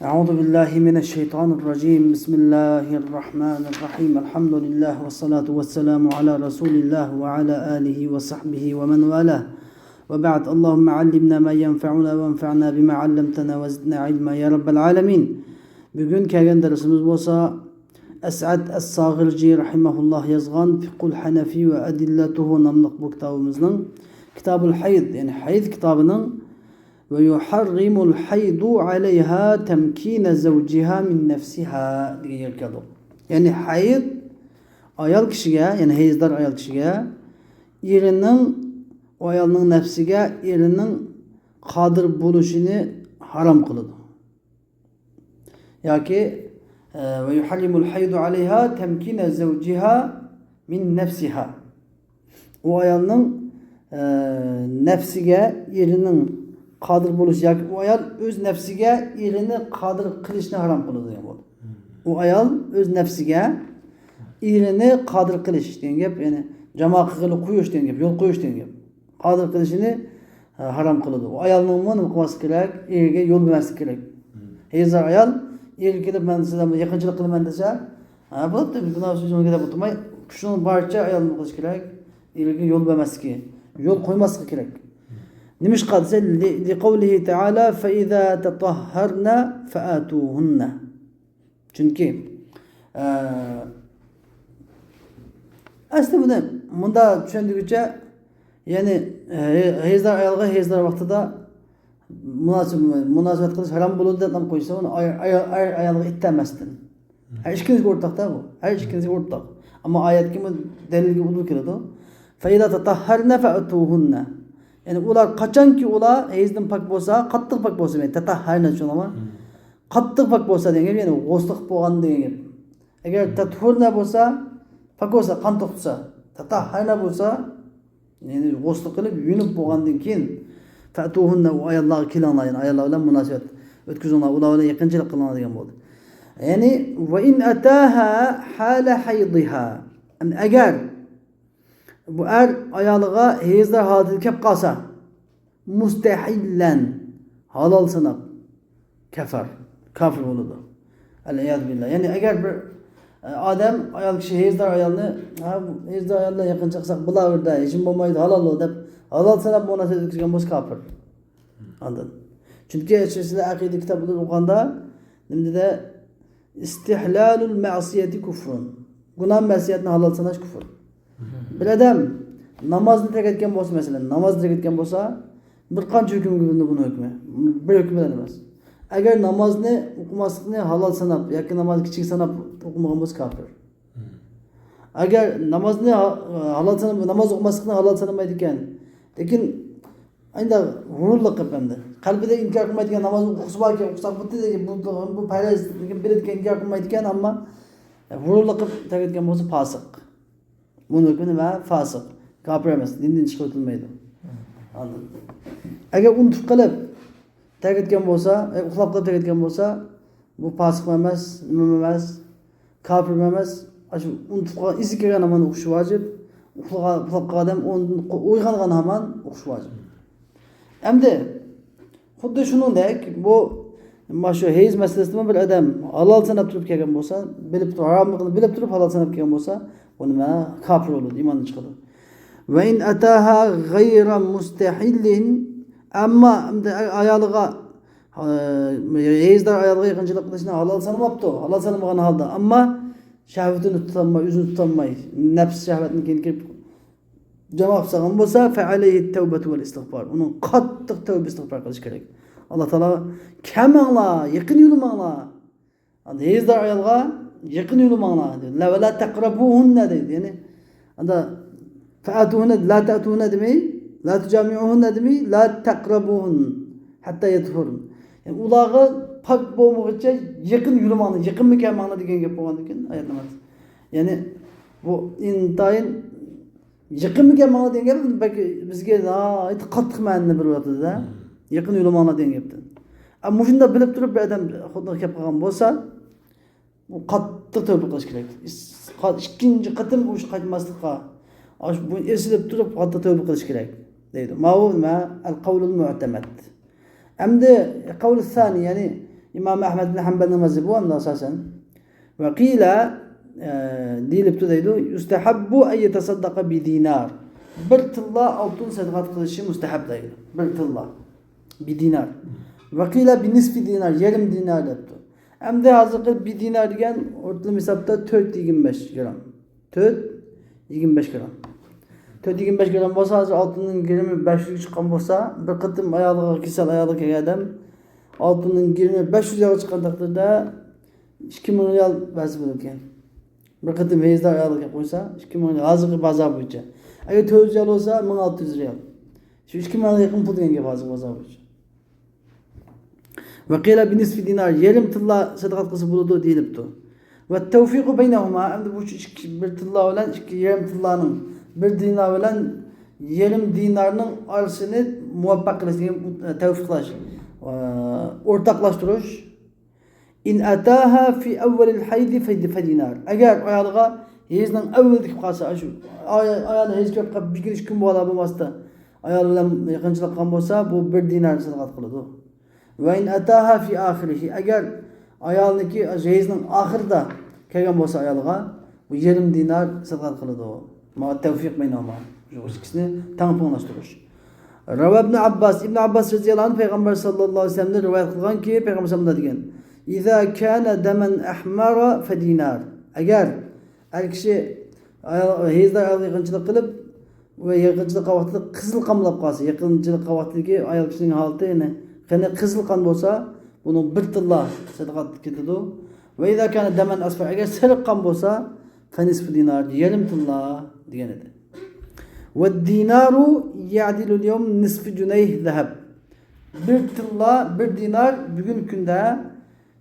أعوذ بالله من الشيطان الرجيم بسم الله الرحمن الرحيم الحمد لله والصلاة والسلام على رسول الله وعلى آله وصحبه ومن والاه وبعد اللهم علمنا ما ينفعنا وانفعنا بما علمتنا وزدنا علما يا رب العالمين. Bugün kelgan dersimiz bolsa As'ad as-Sag'irji rahimahullah yazgan Fiqhul Hanafi ve Adillatuhu namlı bu kitabımızın Kitabul Hayd, yani Hayd kitabının ve yuharrimul haydu aleyha temkine zevciha min nefsiha diye yerkadu. Yani hayd ayal kişiye, yani heyzdar ayal kişiye erinin o ayalının nefsiga erinin qadir buluşunu haram kılıdı. Yaki ve yuharrimul haydu aleyha temkine zevciha min nefsiha. O ayalının nefsiga erinin qadir buluş, yoki u ayol o'z nafsiga erini qadir qilishni harom qiladi degan bo'ldi. U ayol o'z nafsiga erini qadir qilish degan gap, ya'ni jamoa qilib qo'yish degan gap, yo'l qo'yish degan gap. Qadir qilishini harom qiladi. U ayolning nima qilmasi kerak? Eriga yo'l bermaslik kerak. Hezar ayol eriga kelib, men sizdan yaqinchilik qilaman desa, ha bo'pti, gunoh so'zini deb o'tmay, shuni barcha ayol nima qilish kerak? Eriga yo'l bermasligi, yo'l qo'ymasligi kerak. Nimiş qadse li qavlihi ta'ala fa iza tatahharna fa'atuhunna. Çünkü aslında bunda düşündükçe yani hezdar ayalga hezdar vaqtida münasebet qilish haram bo'ladi deb nam qo'ysa, uni ayalga ittamasdan. Her ikkinizga o'rtaqda bu. Her ikkinizga o'rtaq. Ammo oyatga dalilga udul keladi. Fa iza tatahharna fa'atuhunna. Yani ular qachonki ular hezdan pak bo'lsa, qattiq pak bo'lsa, men tatahharna tushunama. Qattiq pak bo'lsa degan, ya'ni g'usliq bo'lgan degan. Agar tathurna bo'lsa, pak bo'lsa, qon to'xtasa, tatahharna bo'lsa, ya'ni g'usliq qilib yunib bo'lgandan keyin fatuhunna va ayollarga kelinglar, ya'ni ayollar bilan munosabat o'tkazinglar, ular bilan yaqinchilik qilinglar degan bo'ldi. Ya'ni va in ataha hala haydiha. Yani agar bu er ayağlığa hezdar hadil kep qalsa mustahillen halal sanab kafir oludu. El-iyad billah. Yani eğer bir adam ayal kişi hezdar ayalını hezdar ayalına yakın çıksak bulavırda işin olmaydı halal o dep halal sanab münasebet etkigen boz kafir. Anladın? Çünkü içerisinde akide kitabıdır okanda şimdi de istihlalul ma'siyeti kufrun. Günah masiyetini halal sanaş kufur. Bir adam namazını terk etken bolsa, mesela namazını terk etken bolsa bir qancha hukm gibi bunu hukmi. Bir hukm bilan emas. Agar namozni o'qimaslikni halol sanab yoki namozni kichik sanab o'qimagan bo'lsa kafir. Agar namozni halol sanab namoz o'qimaslikni halol sanamaydi ekan, lekin endi g'ururlik qilib endi qalbida inkor qilmaydigan namoz o'qisa borki, o'qisa degan bu faraz degan biladigan inkor qilmaydi ekan, ammo g'ururlik qilib terk etgan bo'lsa fosiq. Bunun hükmü ve fasık. Kafir emas. Dinden çıkıp ötülmeydi. Anladın. Eğer unutup kalıp terk etken bolsa, uxlap kalıp terk etken bolsa, bu fasık emas, nima emas, kafir emas. Aşı unutup kalıp izi kelgen hemen o'qish vacip. Uxlap kalgan adam uyg'ongan hemen o'qish vacip. Endi xuddi shuningdek bu shu heyz masalasida bir adam halol sanab turib kelgan bolsa, bilib turib haromligini bilib turib halol sanab kelgan bolsa, onunla kafir olur, imandan çıkılır. Ve in ataha gayra mustahillin, ama ayalığa hezdar ayalığa yakınçılık kılışına halal sanmaptı, halal sanmagan halda, ama şehvetini tutanmay, üzünü tutanmay, nefs şehvetini kirip cevap sağlam bolsa fe aleyhi tevbetu vel istiğfar. Onun qattiq tövbe istiğfar qilish kerak. Allah Taala kamangla, yaqin yurmanglar. Hezdar ayalığa yakın yolumana diyor. La ve la taqrabuhunna dedi. Yani anda fa'atuhunna la ta'tuhunna demeyi, la tujami'uhunna demeyi, la taqrabuhun hatta yadhurun. Yani ulağı pak bo'lmoqcha yakın yolumana, yakın mekamana degan gap bo'lgan ekan oyatlar. Yani bu intayin yakın mekamana degan gap belki bizga qattiq ma'noni beryapti-da. Yakın yolumana degan gapdi. Ammo shunda bilib turib bir odam xuddi gap qilgan bo'lsa, bu qattiq tövbe qilish kerak. İkinci qatim o'sha qaytmaslikqa, bu esilib turib qattiq tövbe qilish kerak deydi. Ma'lum al qawlul mu'tamad. Endi qavl sani, yani İmam Ahmed bin Hanbel'in mezhebi bu anda asasen. Ve kıyla deyilip deydi yustahabbu en yetasaddaka bi dinar. Bir tılla altın sadakat kılışı müstehab deydi. Bir tılla. Bir dinar. Ve kıyla bir nisfi dinar. Yarım dinar yaptı. Hem de hazır bir dinar diyen ortalama hesapta 4,25 gram. 4,25 gram. 4,25 gram olsa hazır altının girimi 500 çıkan olsa bir kıtım ayarlığa kisel ayarlığa geldim. Altının girimi 500 yağı çıkan takdirde 2000 riyal vazif olurken. Bir kıtım veyizde ayarlığa koysa 2000 riyal hazır bazar boyunca. Eğer 400 riyal olsa 1600 riyal. Şu 2000 riyal yakın pul denge hazır bazar boyunca. Ve kıyla bir nisfi dinar yarım tılla sadakat kısı buludu deyilipti. Ve tevfiku beynehuma hem de bu bir tılla olan yarım tıllanın bir dinar olan yarım dinarının arasını muvaffak kılıç, tevfiklaş, ortaklaştırış. İn ataha fi evvelil haydi fe dinar. Eğer ayarlığa hezden evveldeki kalsa, ayarlığa hez köp bir giriş kim bu ala bulmazsa, ayarlığa yakınçılık kan olsa bu bir dinar sadakat kılıdı. Ve in ataha fi ahirihi. Eğer ayarlıki hezden ahırda kelgen olsa ayarlığa bu yarım dinar sadakat kılıdı o. Ma tevfik beynehuma. Şu ikisini tamponlaştırış. Rav ibn Abbas, İbn Abbas radıyallahu anh Peygamber sallallahu aleyhi ve sellem'de rivayet kılgan ki Peygamber sallallahu aleyhi ve sellem İza kana demen ahmara fe dinar. Eğer her kişi hezde yakınçılık kılıp ve yakınçılık kavatılı kızıl kanlap kalsa, yakınçılık kavatılı ki ayal kişinin halatı yani kızıl kan olsa bunu bir tılla sadakat ketidi. Ve iza kana demen asfar. Eğer sarı kan olsa fe nisfu dinar yarım tılla diyen edi. Ve dinaru ya'dilu yevm nisfi cüneyh zeheb. Bir tılla bir dinar bugün günde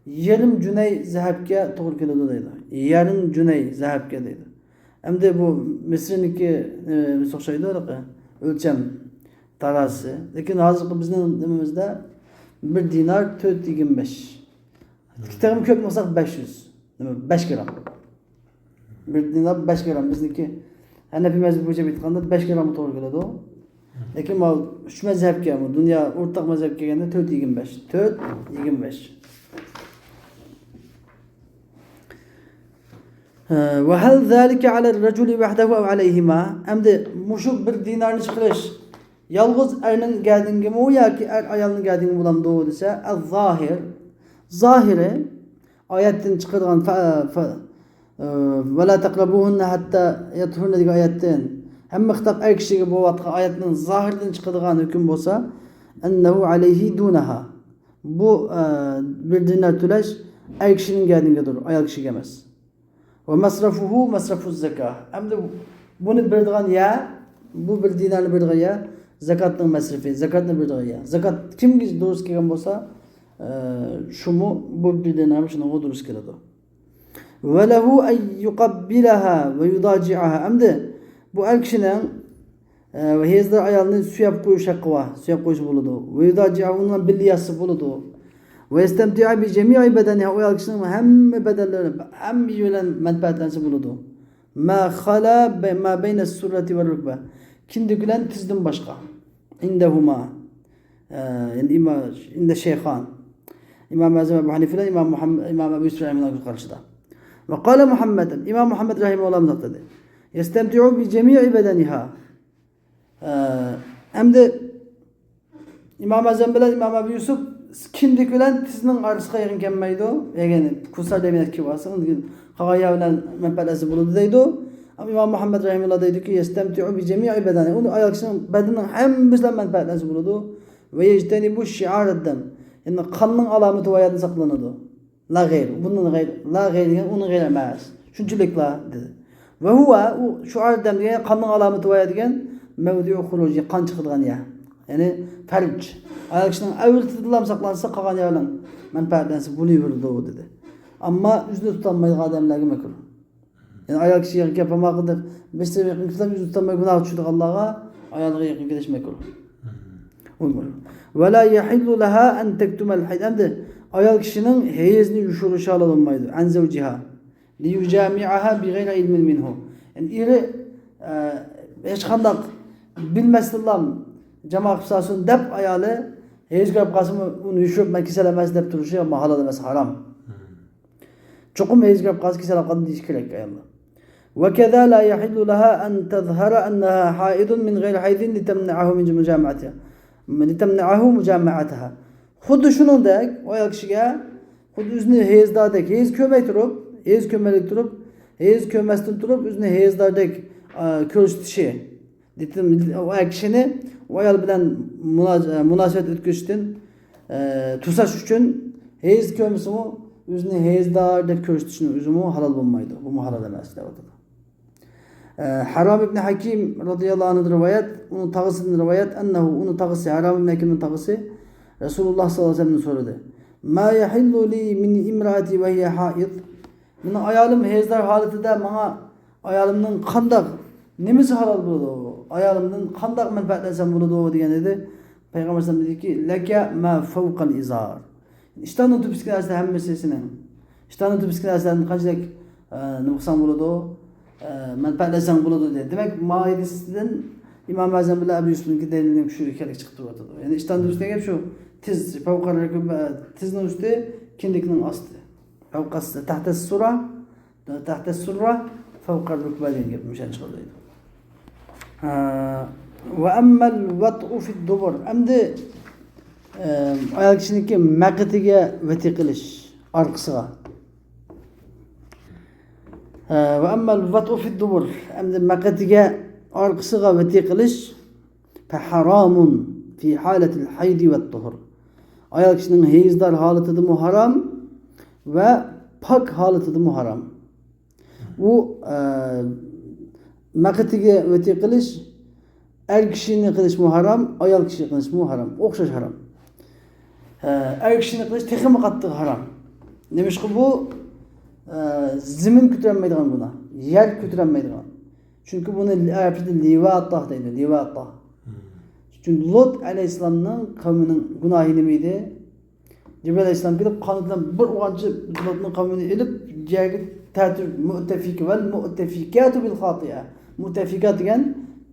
yarım cüney zehebke doğru keledi deydi. Yarım cüney zehebke deydi. Hem de bu Mısır'ınki soğuşaydı öyle ölçem tarası. Lakin hazır bizim dememizde bir dinar 4,25. Kitabım köp olsak 500. 5 gram. Bir dinar 5 gram. Bizdeki Hanefi mezhebi boyunca bitqanda 5 gram doğru keledi o. Lakin bu şu mezhepke mi? Dünya ortak mezhepke gelende 4,25. 4,25. Ve hal zalika ala raculi vahdehu ev aleyhima. Hem de muşuk bir dinarını çıkırış. Yalğız erinin geldiğini mi ya ki er ayalının geldiğini bulan doğu dese zahir. Zahiri ayetten çıkarılan ve la taqrabuhunne hatta yathurna diye ayetten. Hem kitap er kişiye bu vatka ayetin zahirden çıkarılan hüküm bolsa ennehu aleyhi dunaha. Bu bir dinar tüleş er kişinin geldiğine dur. Ayal kişi gelmez. Ve masrafuhu masrafu zekah. Hem de bunu bildiğin ya bu bir dinarlı bildiğin ya zakatın masrafı, zakatın bildiğin ya. Zakat kim doğrusu kelgen bolsa şu mu bu bir dinarlı şunu doğrusu keledi. Ve lehu en yukabbilaha ve yudaci'aha. Hem de bu er kişinin ve hezde ayalını suyap koyuş hakkı var. Suyap koyuş buludu. Ve yudaci'aha onunla billiyası buludu. Ve istemti'a bi cemi'i bedeni o ayal kişinin hem bedelleri hem yülen menfaatlensi buludu. Ma khala ma beyne surreti ve rükbe. Kindikülen tizdim başka. İndehuma. İnde şeyhan. İmam Azam Ebu Hanife İmam Ebu Yusuf Rahimahullah karşıda. Ve kâle Muhammed'in. İmam Muhammed Rahimahullah dedi. Yestemti'u bi cemi'i bedeniha. Hem de İmam Azam bilen İmam Ebu Yusuf kindik bilen tizinin arasına yakın gelmeydi o. Yani kusar demeyen ki varsa kagaya bilen menfaatesi buludu deydi o. Ama İmam Muhammed Rahimahullah dedi ki yestemti'u bi cemi'i bedeni. Onu ayak kişinin bedeninin hem bizden menfaatesi buludu. Ve yecteni bu şiar eddem. Yani kanının alameti ve yadını saklanırdı. La gayr. Bunun gayr. La gayr diyen onun gayr emez. Şunçuluk la dedi. Ve huwa şiar eddem diyen kanının alameti ve yadını mevdi'u huruci kan çıkıdığın ya. Yani ferc. Ayak kişinin evvel tutulam saklansa kagan yavlan menfaatlensi bunu yürüdü o dedi. Ama yüzünü tutanmayı kademlerine mekruh. Yani ayak kişi yakın yapamakıdır. Beşte yakın tutam yüzünü tutanmayı günah uçurduk Allah'a. Ayağına yakın gidiş mekruh. Uymuyor. Ve la yahillu leha en tektumel hayd. Hem de ayak kişinin heyezini yuşuruşa alınmaydı. En zevciha. Li yücami'aha bi gayri ilmin minhu. Yani iri hiç kandak bilmezdiler cemaat kısasının dep ayalı Heyiz ko'rib qolsa uni yuvib men kasal emas deb turishi ama halol emas, haram. Chuqum heyiz ko'rib qolsa kasal qoldim deyish kerak ayollar. وكذا لا يحل لها أن تظهر أنها حائض من غير حيض لتمنعه مجامعتها. Xuddi shuningdek, ayol kishiga xuddi o'zini heyizdordek, heyiz ko'rmay turib, heyiz ko'rmalik turib, heyiz ko'rmasdan turib o'zini heyizdordek ko'rsatishi. Ayol kishini ayol bilan munosabat o'tkazishdan to'sash uchun heyiz ko'rmasimi o'zini heyizdordek ko'rsatishni o'zimi halol bo'lmaydi. Bu halol emas deyapti. Haram ibn Hakim radıyallahu anhu rivayet, onun tağısının rivayet, ennehu onun tağısı, Haram ibn Hakim'in tağısı, Resulullah sallallahu aleyhi ve sellem sorudu. Ma yahillu li min imraati ve hiye haid. Meni ayolim hezdar holatida menga ayolimning qandoq nimasi halol bo'ladi? Ayolimdan qandoq manfaatlansam bo'ladi degan edi. Payg'ambar sallallohu alayhi vasallam dediki, laka ma fawqal izar. İshtonning tubiski narsa hammasini. İshtonning tubiski narsalarni qanchalik nima qilsam bo'ladi? Manfaatlansam bo'ladi dedi. Demak, Maidasidan İmam Azam bilan Abu Yusuf'ningki dalilining shu kerak chiqib turadi. Ya'ni ishtonning ustida gap shu. Tiz tizning usti, kindikning osti. Fawqasi tahta surra fawqa rukba degan gap o'shani chiqaradi. Va ammal vat'u fi dubur. Endi ayol kishiniki maqitiga vati qilish orqasiga. Va ammal vat'u fi dubur. Endi maqitiga orqasiga vati qilish fa haramun fi halatil hayd va tuhur. Ayol kishining heyizdor holatida haram va pok holatida haram. U maqitiga vati qilish er kishini qilish haram, ayol kishi qilish haram. O'xshash haram. Er kishini qilish texmi qattiq haram. Nemishqi bu zimin ko'tarilmaydigan gunoh, yer ko'tarilmaydigan. Chunki buni arabchada livatah deydi, livatah. Chunki Lut alayhissalomning qavmining gunohi nima edi? Jibril alayhissalom kelib qonundan bir urgancha Lutning qavmini elib yerga ta'tir mu'tafik val mu'tafikatu bil khati'a. Mu'tafikat degan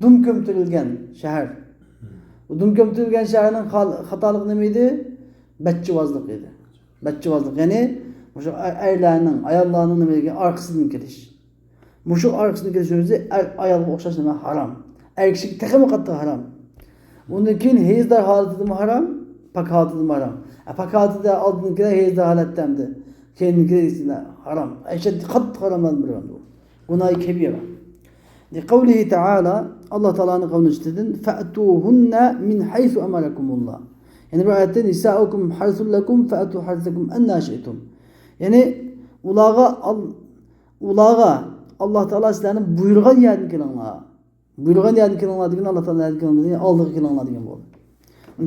dum ko'mtirilgan shahar. Bu dum ko'mtirilgan shaharning xatolik nima edi? Bachchivozlik edi. Bachchivozlik, ya'ni o'sha ayollarning, ayollarning nimaga orqasidan kirish. Mushu orqasidan kirish o'zi ayolga o'xshash nima harom. Er kishi texmi qattiq harom. Undan keyin heyizdor holatida harom, pak holatida harom. Pak holatida oldingilar heyizdor holatdamdi. Keyingilar harom. Ashad qattiq haromdan biri bu. Gunoh kabira. Liqavlihi ta'ala, Allah Ta'ala'nın qavlini istedin, fa'tuhunna min haythu amarakumullah. Yani bu ayette nisa'ukum harthul lakum fa'tu harthakum anna shi'tum. Yani ulağa Allah Teala sizlarni buyurgan yerdan kelinglar. Buyurgan yerdan kelinglar degan Allah Teala yerdan kelinglar, oldiga kelinglar degan bo'ldi.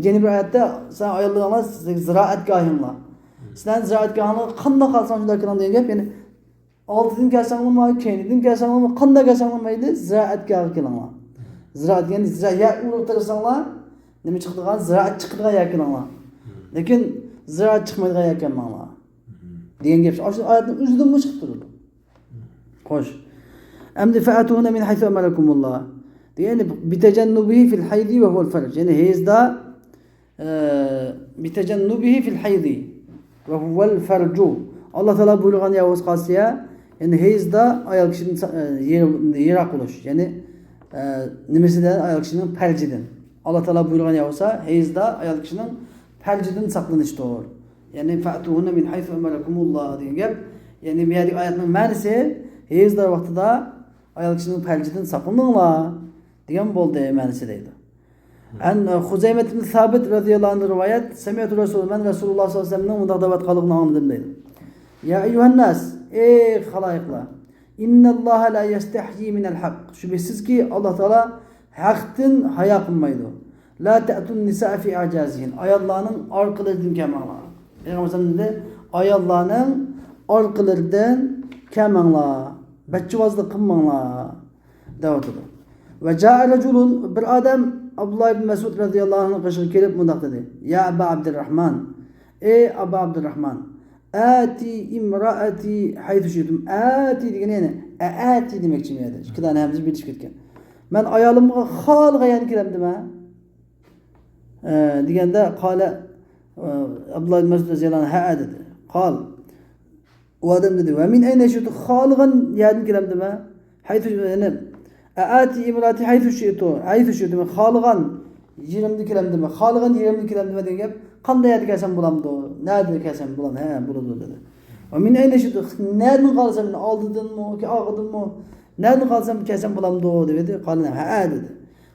Yeni bir oyatda sen ayollarga ziroatgohinglar. Sizlarning ziroatgohinglar qanday qilsang shunday kelinglar degan gap, ya'ni oldidan kelsanglarmi, keynidan kelsanglarmi, qanday kelsanglar mayli, ziroatgohga kelinglar. Ziroat ya'ni yer o'rtarsanglar, nima chiqadigan ziroat chiqadigan yer kelinglar. Lekin ziroat chiqmaydigan yer kelmanglar. Degan gap shu oyatning o'zidan chiqib turadi. Xo'sh. Amdi fa'atuhuna min haythu amarakumullah. Yani bitajannubihi fil haydi ve huvel farj. Yani heyizda bitajannubihi fil haydi ve huvel farju. Allah Teala buyurgan yavuz qasiya, yani heyizda ayol kishining yiroq bo'lish. Yani nimasidan ayol kishining farjidan. Allah Teala buyurgan yavuzsa heyizda ayol kishining farjidan saqlanishdir. Yani fa'atuhuna min haythu amarakumullah degan gap. Yani bu yerdagi oyatning ma'nosi heyizdor vaqtida ayol kishining farjidan saqlaninglar degan bo'ldi ma'nosi deydi. An Huzayma ibn Sabit radhiyallohu anhu rivoyat, Sami'tu Rasululloh sallallohu alayhi vasallamning bunday da'vat qilganligini angladim deydi. Ya ayyuhan nas, ey xaloyiqlar, innalloha la yastahyi minal haqq. Shubhasizki Alloh taolo haqdan hayo qilmaydi. La ta'tun nisaa fi ajazihin. Ayollarning orqalaridan kelmanglar. Payg'ambar sallallohu ayollarning orqalaridan kelmanglar. Bachchivozlik qilmanglar deyapti. Ve ca'a raculun, bir adam Abdullah ibn Mesud radıyallahu anh'ın qışığı kelib mundaq dedi. Ya Aba Abdurrahman, ey Aba Abdurrahman, ati imraati haythu shi'tum. Ati degani yani ati demekçi mi edi? İki tane hemzi birleşip ketken. Men ayolimga xolg'ayan kelamdim ha. deganda qala Abdullah ibn Mas'ud radhiyallohu anhu ha dedi. Qal u odam dedi va min ayna shutu xoligan yerdan kelamdimi? Haythu yani aati imrati haythu shutu xoligan yerimda kelamdimi? Xoligan yerimda kelamdimi degan gap qanday yerda kelsam bo'lamdi? Nerede kelsam bo'lam? Ha, bo'ladi dedi. Va min ayna shutu nerdan qolsam, oldinmi yoki og'idinmi? Nereden kalsam kesem bulam doğu dedi. Kalın ha dedi.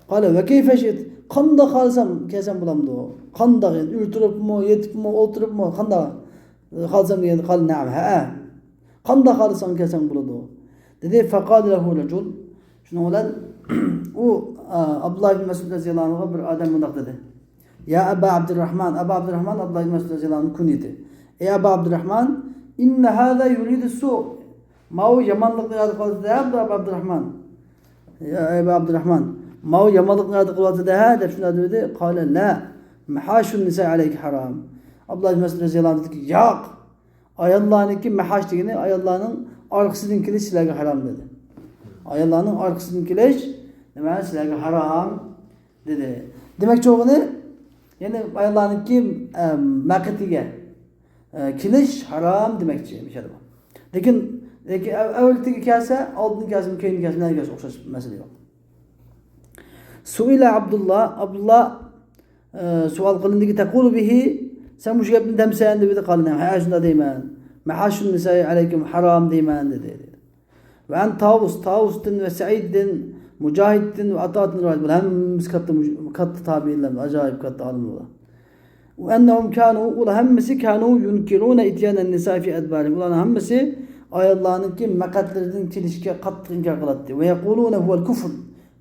Kalın ve keyfe şit. Kanda kalsam kesem bulam doğu. Kanda yani ürtürüp mu, yetip mu, oturup mu, kanda kalsam dedi. Kalın ha. Kanda kalsam kesem bulam doğu. Dedi fekad lehu recul. Şunu olan o Abdullah ibn Mesud radıyallahu anh'a bir adam bundak dedi. Ya Aba Abdurrahman. Aba Abdurrahman Abdullah ibn Mesud radıyallahu anh'ın kunyeti. Ey Aba Abdurrahman. İnne hâzâ yuridu su'. Mao yamanlık nerede kıldı da Abu Abdurrahman. Ya Ebu Abdurrahman. Mao yamanlık nerede kıldı da de şuna dedi. Kale la. Mehaşun nisa aleyki haram. Abdullah ibn Mesud radıyallahu anh dedi ki yok. Ayallah'ınki mehaş degeni ayallah'ın arkasından kiliş sizlerge haram dedi. Ayallah'ın arkasından kiliş demek sizlerge haram dedi. Demek çoğunu yani ayallah'ınki maketige kiliş haram demekçi bir şey bu. Lekin evvelki kase, aldığın kase, köyün kase, ne kase okşaş mesele yok. Suila Abdullah sual kılındı ki tekulu bihi sen bu şeyden demseyen de bir de kalın. Haşunda deymen. Mehaşun nisai aleyküm haram deymen dedi. Ve en Tavus'tin ve Sa'id'in, Mücahid'in ve Ata'tin rivayet. Bu hemimiz kattı tabi'inler. Acayip kattı alımlar. Ve ennehum kânû, hemmisi kânû yunkirûne ityanen nisai fi edbârim. Ulan hemmisi ayallah'ınki mekatlerinin kilişke katlı inkar kılattı. Ve yekulûne huvel kufr.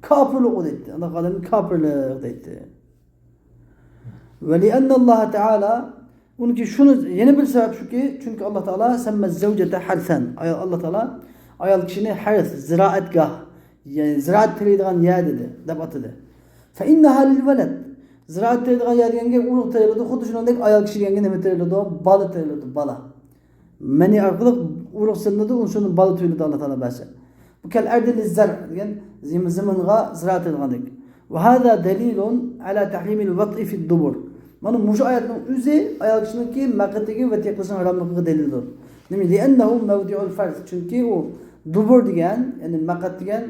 Kafirlik dedi. Allah kadar kafirlik dedi. Ve li'ennallâhe teâlâ onun ki şunu yeni bir sebep şu ki çünkü Allah Teala semmez zevcete harsen. Allah Teala ayal kişini hars, ziraatgah yani ziraat tereydiğen yer dedi. Debat dedi. Fe inneha lil veled. Ziraat tereydiğen yer degenge uruk tereydi. Kudu şunundaki ayal kişi degenge ne tereydi? Balı tereydi. Bala. Meni arkalık uruk sınırdı. Onun şunun balı tüyledi Allah Teala bahse. Bu kel erdeli zar degen zimınga ziraat tereydiğen. Ve hâzâ delilun ala tahrimil vat'i fid dubur. Mana muşu ayetning o'zi ayol kishiniki maqatiga va teqlashning haromligiga dalildir. Nima? Li'annahu mawdi'ul farz. Chunki u dubur degan, ya'ni maqat degan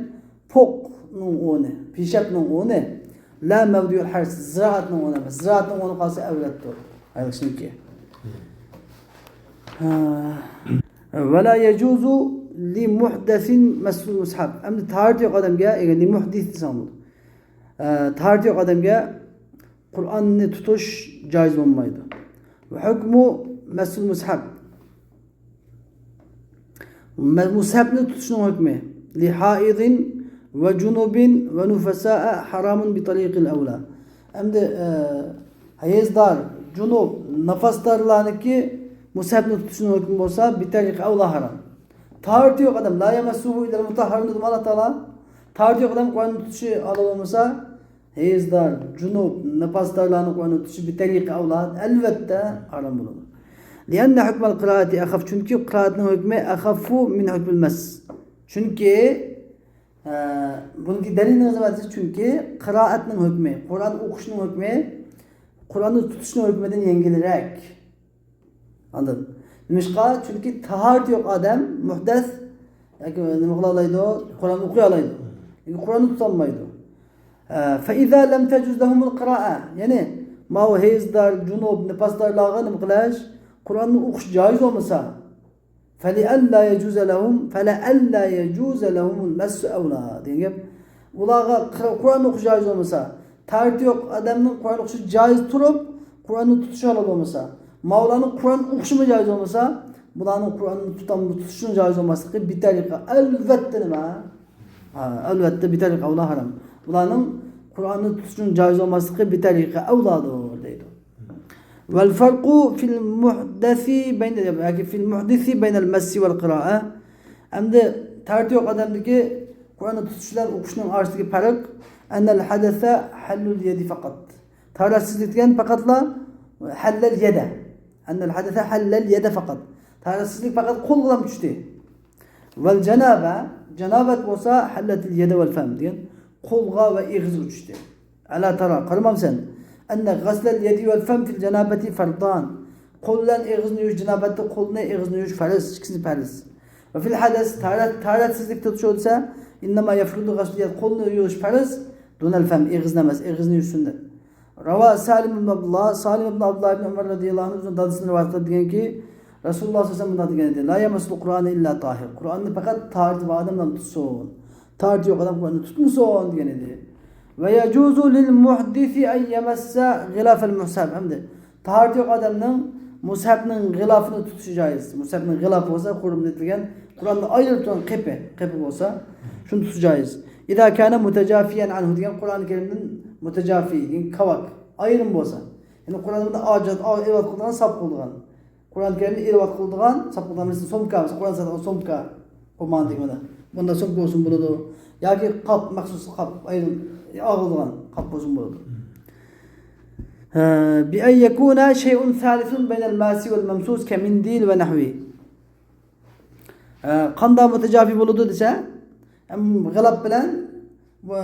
poqning o'rni, peshobning o'rni, la mawdi'ul harz, ziraatning o'rni. Ziraatning o'rni qolsa avlatdir. Ayol kishiniki. Va la yajuzu li muhdathin mas'ul mushaf. Endi taharrat yo'q odamga, ya'ni muhdis desam bo'ladi. Taharrat yo'q odamga Kur'an'ı tutuş caiz olmaydı. Ve hükmü mesul mushaf. Mushaf'ını tutuşun hükmü. Li haidin ve cunubin ve nufesa'a haramun bi tariqil evla. Hem de hayizdar, cunub, nefasdarlarınki mushaf'ını tutuşun hükmü olsa bi tariq evla haram. Taharet yok adam. La yemessuhu illa mutahharun dedim Allah Teala. Taharet yok adam Kur'an'ı tutuşu alalımsa Hezdar, cunub, nefasdarlarını koyunu tutuşu bir tariqi avlad elbette haram olur. Lianne hükmel kıraati akhaf. Çünkü kıraatının hükmü akhafu min hükmül mes. Çünkü bununki deliliniz var. Çünkü kıraatının hükmü, Kur'an okuşunun hükmü, Kur'an'ı tutuşunun hükmeden yengilerek. Anladın? Demişka çünkü taharet yok adam, muhdes, nime kılalaydı o, Kur'an'ı okuyalaydı. Kur'an'ı tutamaydı. فإذا لم تجوز لهم القراءة يعني ما هو هيزدار جنوب نفسدار لاغن مقلاش قرآن أخش جائز ومسا فلألا يجوز لهم المس أولى يعني ولاغا قرآن أخش جائز ومسا tarih yok adamın Kur'an okuşu caiz turup Kur'an'ı tutuşu alıp olmasa Mevla'nın Kur'an okuşu mu caiz olmasa bulanın Kur'an'ı tutuşun caiz olmasa bir tariqa elbette elbette bir tariqa ola haram. Bulanın Kur'an'ı tutuşun caiz olması bir tariqa evladır deydi. Vel farku fil muhdisi beynel messi vel qira'a. Hem de tarih yok adamdaki Kur'an'ı tutuşlar okuşunun arasındaki fark ennel hadese hallul yedi fakat. Tarihsizlik diyen fakatla hallel yede. Ennel hadese hallel yede fakat. Tarihsizlik fakat kol kılam düştü. Vel cenabet olsa halletil yede vel fem diyen. Kolga ve igz uçtu. Ala tara. Karımam sen. enne gaslel yedi vel fem fil cenabeti ferdan. Kol bilen ağzını yuş cenabette, kolunu ağzını yuş farz, ikisi farz. Ve fil hades taharetsizlik tutuş olsa innema yefrudu gaslel yed, kolunu yuş farz, dunel fem ağzını emez, ağzını yuşsundan. Rava Salim ibn Abdullah, Salim ibn Abdullah ibn Ömer radıyallahu anh'ın dadısını rivayet diyen ki Resulullah sallallahu aleyhi ve sellem dedi. La yemesul Kur'an'ı illa tahir. Kur'an'ı fakat taharet ve adamdan tutsun. Taharet yok adam Kur'an'ı tutmuşsun diyen dedi. Ve yecuzu lil muhdisi en yemesse gılafel mushab. Hem de taharet yok adamın mushabının gılafını tutuşacağız. Mushabının gılafı olsa Kur'an'da edilgen Kur'an'da ayrı tutan kepi olsa şunu tutacağız. İza kana mutecafiyen anhu diyen Kur'an-ı Kerim'in mutecafi diyen kavak ayrım olsa. Yani Kur'an'da ağacat, evat kıldıgan, sap kıldıgan. Kur'an-ı Kerim'de evat kıldıgan, sap kıldıgan mesela somka, Kur'an zaten somka o mantıkında. Bunda somka olsun buludu. Ya ki kap, maksus kap, ayrım ağıldıgan kap olsun buludu. Bi en yekuna şey'un thalisun beynel masi vel memsus kemindil ve nahvi. Kanda mutecafi buludu dese gılap bilen ve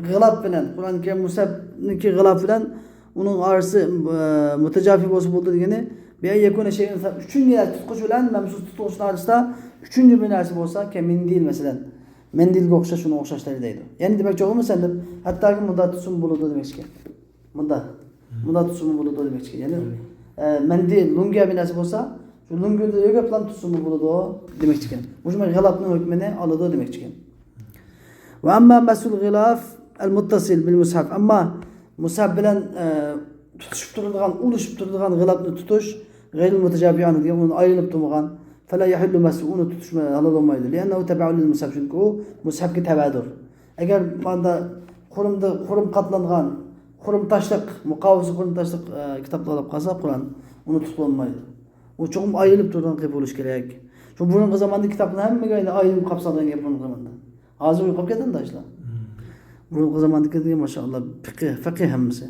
gılap bilen Kur'an-ı Kerim musab'niki gılap bilen onun arası mutecafi bozu buldu diyeni bir ay yekune şeyin üçüncü yer tutkuş bilen memsus tutuluşun arasında üçüncü bir nasip olsa ki mendil mesela mendil okşa şunu okşaşlarıydı. Yani demek çok mu sende hatta ki munda tutsun buludu demek ki. Munda tutsun buludu demek ki. Yani mendil lungiye bir nasip olsa şu lungide yok yapılan tutsun buludu demek ki. Bu cuma gılapının hükmünü alıdı demek ki. Ve amma mesul gılaf el muttasil bil mushaf. Ama mushaf bilen tutuşup durduğun, uluşup durduğun gılapını tutuş gayrı mutecabiyanı diye onun ayrılıp durduğun fela yahillu mesul onu tutuşma halal olmaydı. Liannehu tebe'u lil mushaf çünkü o mushaf ki tebe'dur. Eğer banda kurum katlanğan, kurum taşlık, mukavvası kurum taşlık kitaplar alıp kalsa Kur'an onu tutulmaydı. O çok ayrılıp durduğun gibi oluş gerek. Çünkü bunun zamanında kitapların hem gayrı ayrım kapsadığın gibi bunun zamanında. Hazır uykup geden de işte. Bu zaman dikkat edin maşallah fıkıh hemmisi.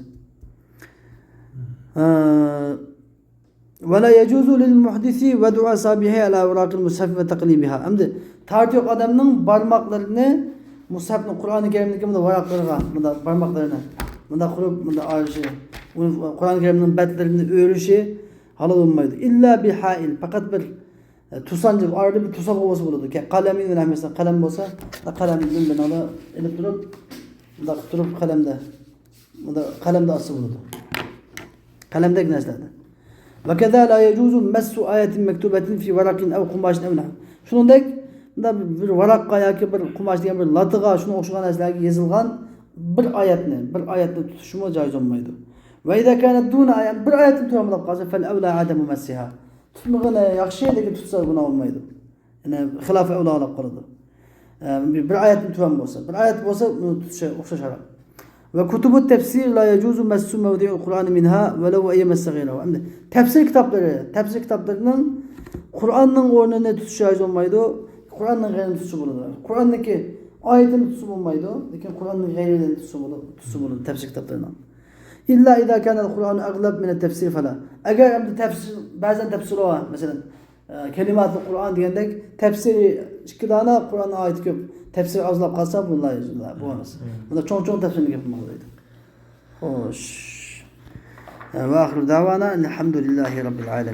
Ve la yecuzu lil muhdisi ve du'a sabihi ala evrakil mushaf ve taklibiha. Hem de taharet yok adamın parmaklarını mushafın Kur'an-ı Kerim'deki bunda varaklarına, bunda parmaklarına, bunda kurup, bunda arşı, Kur'an-ı Kerim'in betlerini örüşü halal olmaydı. İlla bir hail, fakat bir tusancı, ayrı bir tusak olması bulundu. Kalemin ve mesela kalem olsa da kalemin ben ona elip durup kalemde. Bu da kalemde asıl bulundu. Kalemde nesnede. Ve keza la yecuzu messu ayetin mektubetin fi varakin ev kumaşin evna. Şunun dek bir varakka yaki bir kumaş diyen bir latığa şunu okşuğan esnaki yazılgan bir ayetini tutuşuma caiz olmaydı. Ve idâ kânet dûne ayet bir ayetin tutamılıp kalsa fel evlâ ademu messiha. Tutmağına yakşı yedeki tutsa buna olmaydı. Yani hilaf-ı evlâ alıp kalıdı. Bir ayetin tutam olsa. Bir ayet olsa okşa şarap. Ve kutubu tefsir la yecuzu messu mevdi'u Kur'an minha ve lev eyyemesse gıyrahu. Tefsir kitaplarının Kur'an'ın oranına tutuşu caiz olmaydı. Kur'an'ın gayrını tutuşu bulundu. Kur'an'daki ayetin tutuşu bulunmaydı. Lakin Kur'an'ın gayrını tutuşu bulundu tefsir kitaplarından. İlla idâ kânel Kur'an aglab mine tefsir fela. Eğer tefsir, bazen tefsir o mesela kelimat-ı Kur'an diyendek tefsiri çıkıdana Kur'an'a ait köp tefsir azlap kalsa bunlar yüzünden bu olmaz. Bunda çok tefsirini yapmalıydı. Hoş. Ve ahir davana elhamdülillahi rabbil alemin.